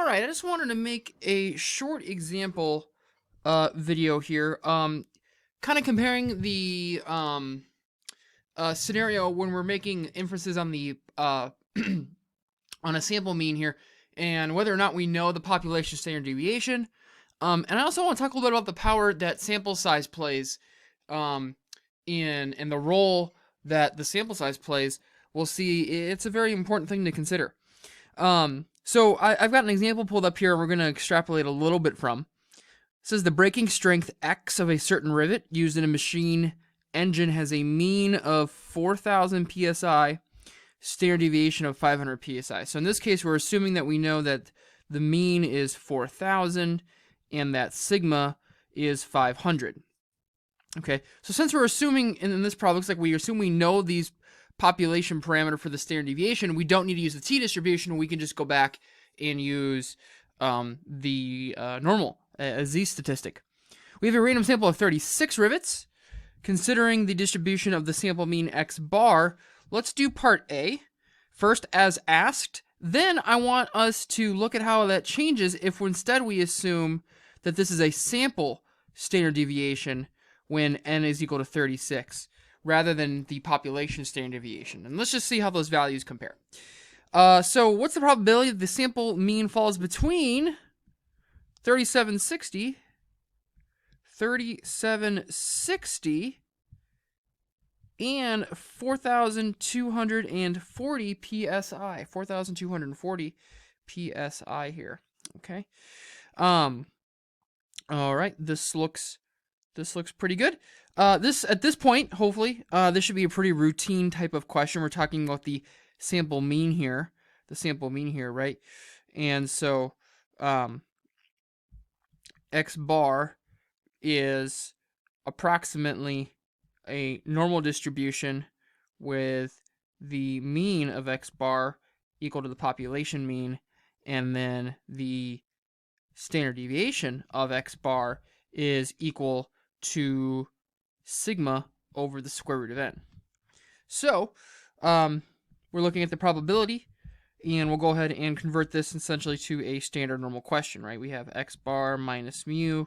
Alright, I just wanted to make a short example video here, kind of comparing the scenario when we're making inferences on the on a sample mean here, and whether or not we know the population standard deviation. And I also want to talk a little bit about the power that sample size plays, in the role that the sample size plays. We'll see it's a very important thing to consider. So I've got an example pulled up here, and we're going to extrapolate a little bit from. It says the braking strength X of a certain rivet used in a machine engine has a mean of 4,000 psi, standard deviation of 500 psi. So in this case, we're assuming that we know that the mean is 4,000 and that sigma is 500. Okay, so since we're assuming, in this problem, looks like we assume we know these population parameter for the standard deviation, we don't need to use the t-distribution. We can just go back and use the normal, a z statistic. We have a random sample of 36 rivets. Considering the distribution of the sample mean x bar, let's do part A first as asked. Then I want us to look at how that changes if instead we assume that this is a sample standard deviation when n is equal to 36. Rather than the population standard deviation. And let's just see how those values compare. So what's the probability that the sample mean falls between 3760 and 4,240 psi. 4,240 psi here. Okay. All right. This looks pretty good. At this point, hopefully, this should be a pretty routine type of question. We're talking about the sample mean here, right? And so, x bar is approximately a normal distribution with the mean of x bar equal to the population mean, and then the standard deviation of x bar is equal to sigma over the square root of n. So we're looking at the probability, and we'll go ahead and convert this essentially to a standard normal question, right? We have x bar minus mu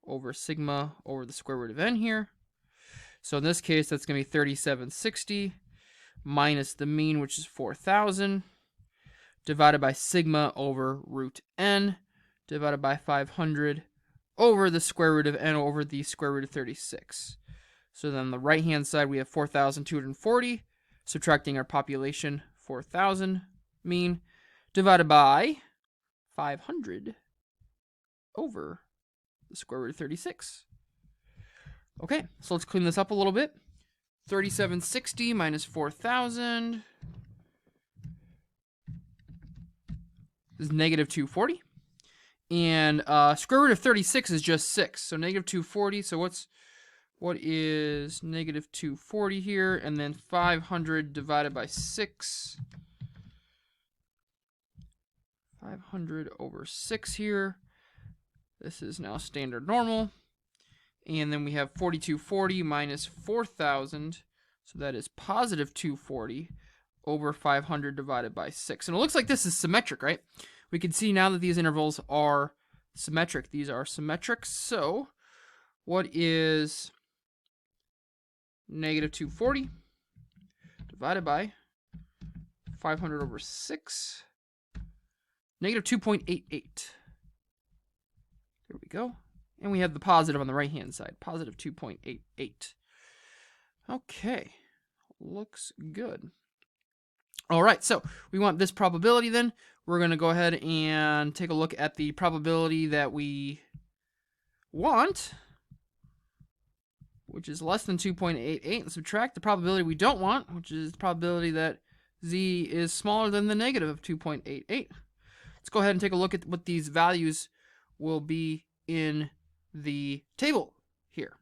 over sigma over the square root of n here. So in this case, that's going to be 3760 minus the mean, which is 4,000, divided by sigma over root n, divided by 500 over the square root of n over the square root of 36. So then on the right-hand side, we have 4,240, subtracting our population 4,000 mean, divided by 500 over the square root of 36. Okay, so let's clean this up a little bit. 3760 minus 4,000 is negative 240. And square root of 36 is just 6, so negative 240. So what is negative 240 here? And then 500 divided by 6. 500 over 6 here. This is now standard normal. And then we have 4240 minus 4,000. So that is positive 240 over 500 divided by 6. And it looks like this is symmetric, right? We can see now that these intervals are symmetric. These are symmetric. So what is negative 240 divided by 500 over 6? Negative 2.88. There we go. And we have the positive on the right-hand side. Positive 2.88. Okay. Looks good. All right, so we want this probability then. We're going to go ahead and take a look at the probability that we want, which is less than 2.88, and subtract the probability we don't want, which is the probability that z is smaller than the negative of 2.88. Let's go ahead and take a look at what these values will be in the table here.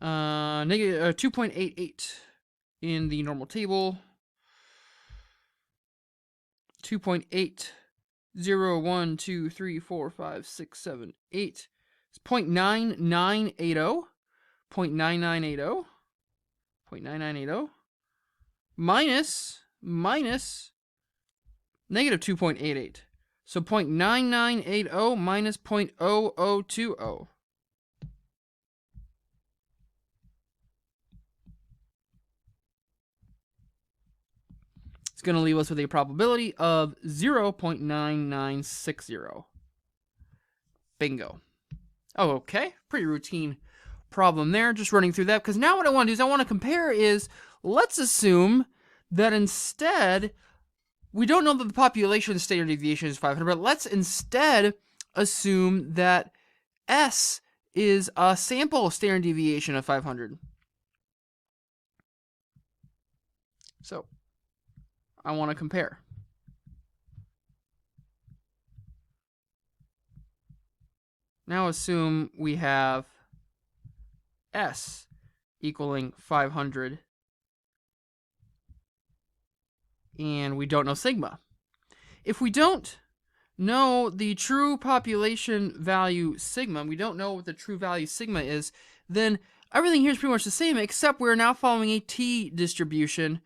Negative 2.88 in the normal table. 2.8, 0, 1, 2, 3, 4, 5, 6, 7, 8. It's 0.9980. 0.9980. 0.9980. Minus negative 2.88. So 0.9980 minus 0.0020. It's going to leave us with a probability of 0.9960. Bingo. Oh, okay. Pretty routine problem there. Just running through that, because now what I want to do is I want to compare is, let's assume that instead, we don't know that the population standard deviation is 500, but let's instead assume that S is a sample standard deviation of 500. So I want to compare. Now assume we have S equaling 500, and we don't know sigma. If we don't know the true population value sigma, we don't know what the true value sigma is, then everything here is pretty much the same, except we're now following a t distribution,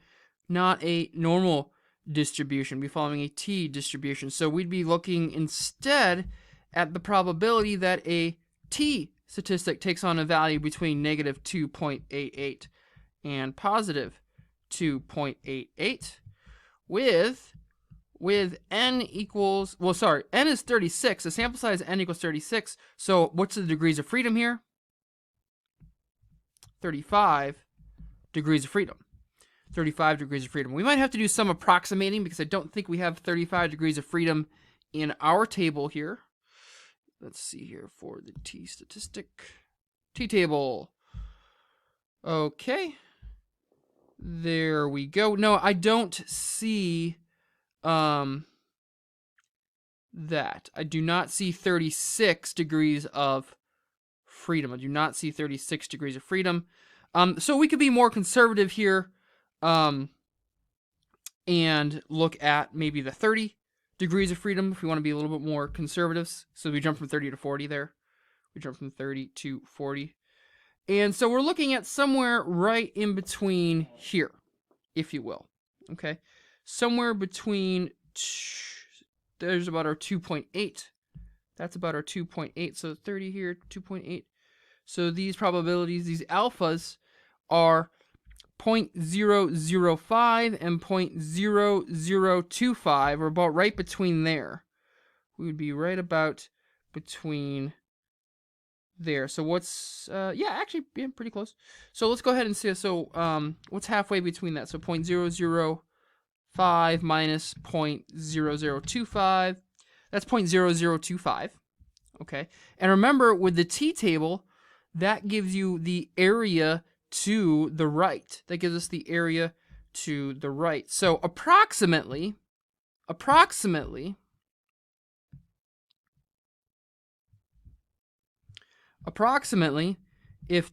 not a normal distribution. We're following a t distribution. So we'd be looking instead at the probability that a t statistic takes on a value between negative 2.88 and positive 2.88 with n equals, well, sorry, n is 36. The sample size n equals 36. So what's the degrees of freedom here? 35 degrees of freedom. 35 degrees of freedom. We might have to do some approximating because I don't think we have 35 degrees of freedom in our table here. Let's see here for the t statistic. T-table. Okay. There we go. No, I don't see that. I do not see 36 degrees of freedom. I do not see 36 degrees of freedom. So we could be more conservative here and look at maybe the 30 degrees of freedom if we want to be a little bit more conservative. So we jump from 30 to 40 there. We jump from 30 to 40. And so we're looking at somewhere right in between here, if you will. Okay. Somewhere between, there's about our 2.8. That's about our 2.8. So 30 here, 2.8. So these probabilities, these alphas, are 0.005 and 0.0025. We're about right between there. We would be right about between there. So what's, yeah, actually, yeah, pretty close. So let's go ahead and see. So what's halfway between that? So 0.005 minus 0.0025. That's 0.0025. Okay. And remember, with the t-table, that gives you the area to the right. That gives us the area to the right. So approximately, if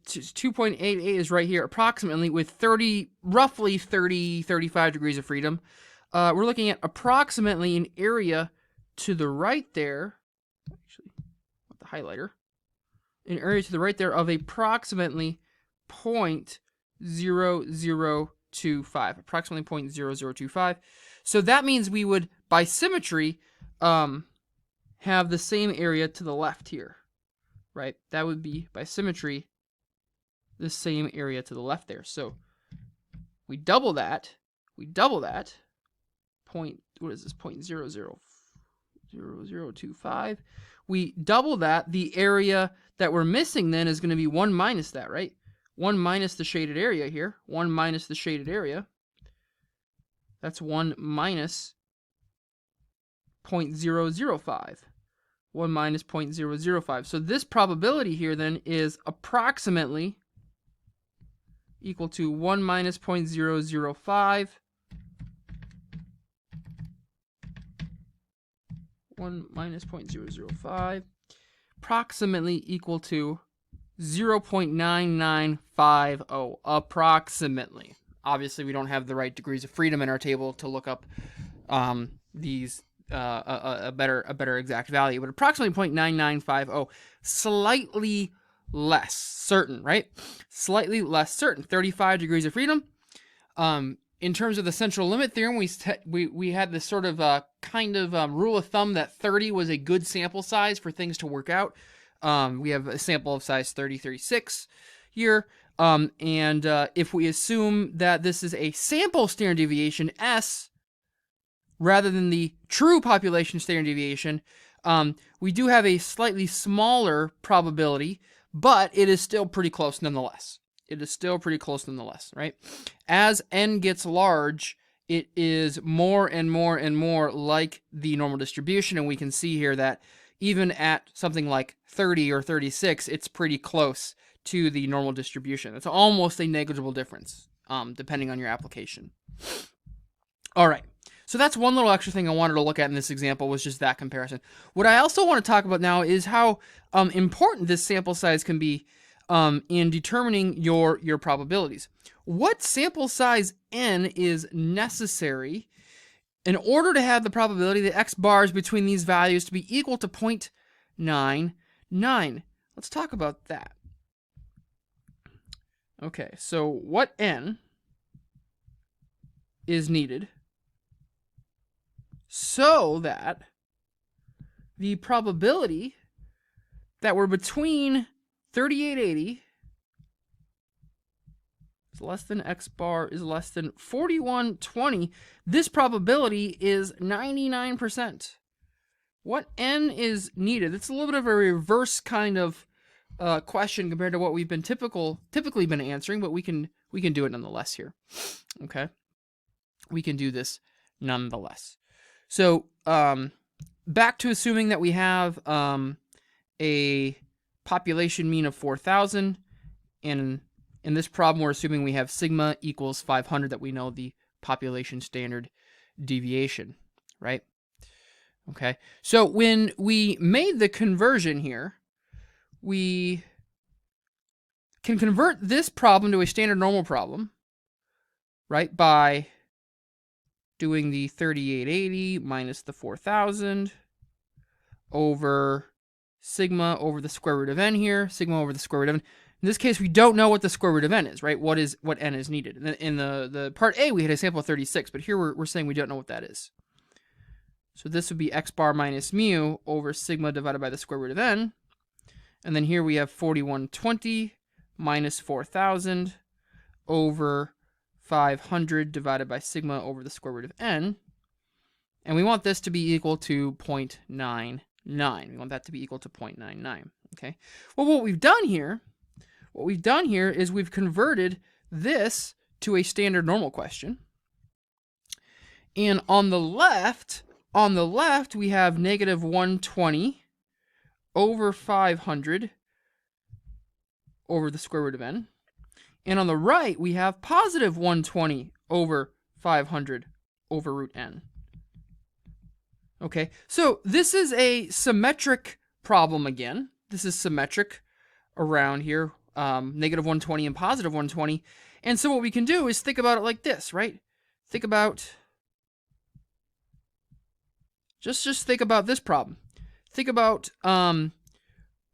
2.88 is right here, approximately with roughly 35 degrees of freedom, we're looking at approximately an area to the right there. Actually, with the highlighter, an area to the right there of approximately 0.0025, approximately 0.0025. So that means we would, by symmetry, have the same area to the left here, right? That would be, by symmetry, the same area to the left there. So we double that. Point, what is this? 0.000025. We double that. The area that we're missing then is going to be 1 minus that, right? 1 minus the shaded area here. 1 minus the shaded area. That's 1 minus 0.005. 1 minus 0.005. So this probability here then is approximately equal to 1 minus 0.005. 1 minus 0.005. Approximately equal to 0.9950. Approximately. Obviously, we don't have the right degrees of freedom in our table to look up these a better exact value, but approximately 0.9950. Slightly less certain, right? Slightly less certain. 35 degrees of freedom. in terms of the central limit theorem, we had this sort of rule of thumb that 30 was a good sample size for things to work out. We have a sample of size 30, 36 here. And if we assume that this is a sample standard deviation, S, rather than the true population standard deviation, we do have a slightly smaller probability, but it is still pretty close nonetheless. It is still pretty close nonetheless, right? As n gets large, it is more and more and more like the normal distribution, and we can see here that even at something like 30 or 36, it's pretty close to the normal distribution. It's almost a negligible difference, depending on your application. All right. So that's one little extra thing I wanted to look at in this example, was just that comparison. What I also want to talk about now is how important this sample size can be in determining your probabilities. What sample size n is necessary in order to have the probability that x bars between these values to be equal to 0.99? Let's talk about that. Okay, so what n is needed so that the probability that we're between 3880 is less than x bar is less than 4120, this probability is 99%. What n is needed? It's a little bit of a reverse kind of question compared to what we've been typically been answering, but we can do it nonetheless here. Okay, we can do this nonetheless. So back to assuming that we have a population mean of 4,000, and in this problem we're assuming we have sigma equals 500, that we know the population standard deviation, right? Okay, so when we made the conversion here, we can convert this problem to a standard normal problem, right, by doing the 3880 minus the 4,000 over sigma over the square root of n here, sigma over the square root of n. In this case, we don't know what the square root of n is, right? What n is needed. In the part A, we had a sample of 36, but here we're saying we don't know what that is. So this would be x bar minus mu over sigma divided by the square root of n. And then here we have 4120 minus 4,000 over 500 divided by sigma over the square root of n. And we want this to be equal to 0.99. We want that to be equal to 0.99. Okay. Well, what we've done here is we've converted this to a standard normal question. And on the left, we have negative 120 over 500 over the square root of n. And on the right, we have positive 120 over 500 over root n. Okay, so this is a symmetric problem again. This is symmetric around here, negative 120 and positive 120. And so what we can do is think about it like this, right? Think about, just think about this problem. Think about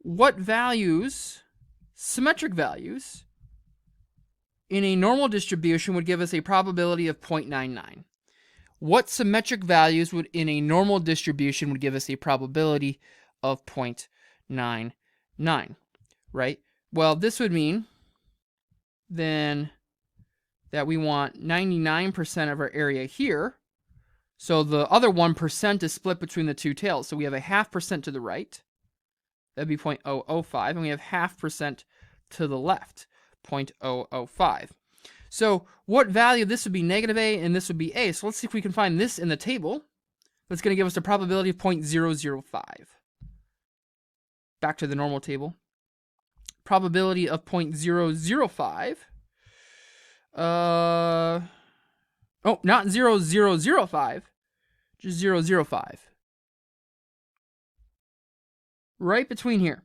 what values, symmetric values, in a normal distribution would give us a probability of 0.99. What symmetric values would in a normal distribution would give us a probability of 0.99, right? Well, this would mean then that we want 99% of our area here. So the other 1% is split between the two tails. So we have a 0.5% to the right. That'd be 0.005. And we have 0.5% to the left, 0.005. So what value? This would be negative a, and this would be a. So let's see if we can find this in the table. That's going to give us a probability of 0.005. Back to the normal table. Probability of 0.005. Oh, not 0.005. Just 0.005. Right between here.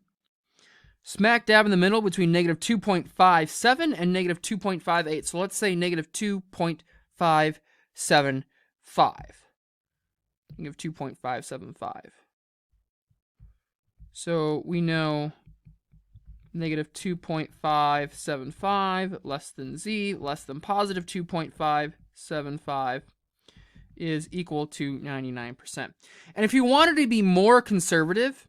Smack dab in the middle between negative 2.57 and negative 2.58. So let's say negative 2.575. Negative 2.575. So we know negative 2.575 less than z less than positive 2.575. 0.75 is equal to 99%. And if you wanted to be more conservative,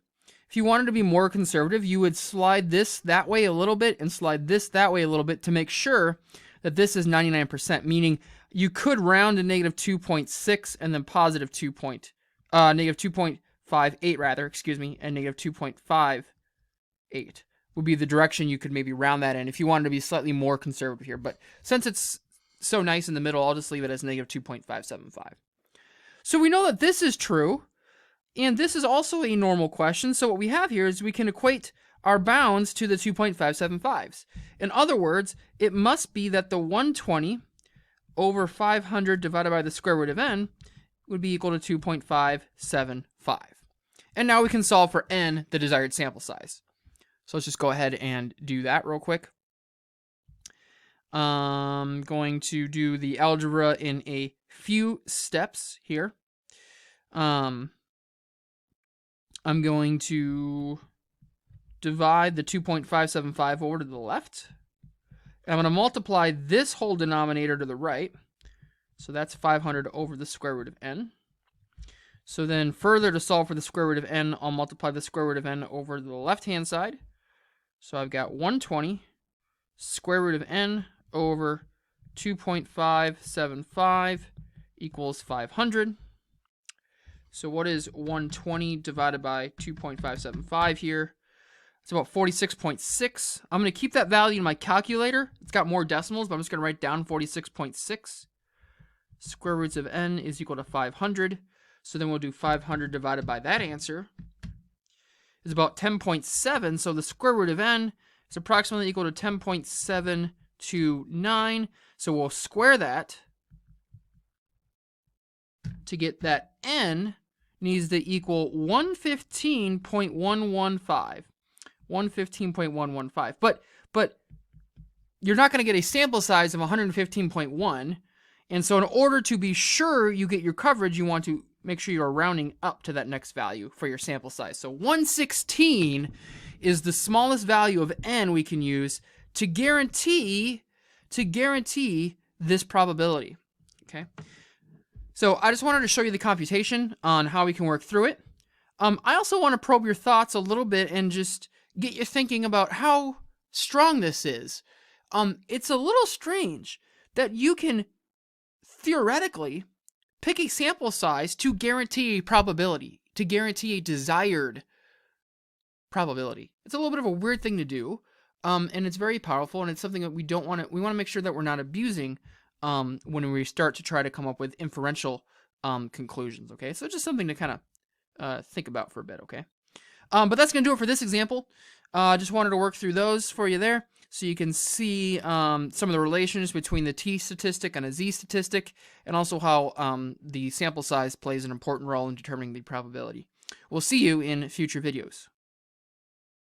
you would slide this that way a little bit and slide this that way a little bit to make sure that this is 99%, meaning you could round to negative 2.6 and then positive negative 2.58 rather, excuse me, and negative 2.58 would be the direction you could maybe round that in if you wanted to be slightly more conservative here. But since it's so nice in the middle, I'll just leave it as negative 2.575. So we know that this is true, and this is also a normal question. So what we have here is we can equate our bounds to the 2.575s. In other words, it must be that the 120 over 500 divided by the square root of n would be equal to 2.575. And now we can solve for n, the desired sample size. So let's just go ahead and do that real quick. I'm going to do the algebra in a few steps here. I'm going to divide the 2.575 over to the left. And I'm going to multiply this whole denominator to the right. So that's 500 over the square root of n. So then further, to solve for the square root of n, I'll multiply the square root of n over to the left-hand side. So I've got 120 square root of n over 2.575 equals 500. So what is 120 divided by 2.575 here? It's about 46.6. I'm going to keep that value in my calculator. It's got more decimals, but I'm just going to write down 46.6. Square roots of n is equal to 500. So then we'll do 500 divided by that answer is about 10.7. So the square root of n is approximately equal to 10.729. So we'll square that to get that n needs to equal 115.115. 115.115. But you're not going to get a sample size of 115.1. And so in order to be sure you get your coverage, you want to make sure you're rounding up to that next value for your sample size. So 116 is the smallest value of n we can use to guarantee this probability. Okay. So I just wanted to show you the computation on how we can work through it. I also want to probe your thoughts a little bit and just get you thinking about how strong this is. It's a little strange that you can theoretically pick a sample size to guarantee a probability, to guarantee a desired probability. It's a little bit of a weird thing to do, and it's very powerful, and it's something that we don't want to. We want to make sure that we're not abusing when we start to try to come up with inferential conclusions. Okay, so just something to kind of think about for a bit. Okay, but that's gonna do it for this example. Just wanted to work through those for you there, so you can see some of the relations between the t statistic and a z statistic, and also how the sample size plays an important role in determining the probability. We'll see you in future videos.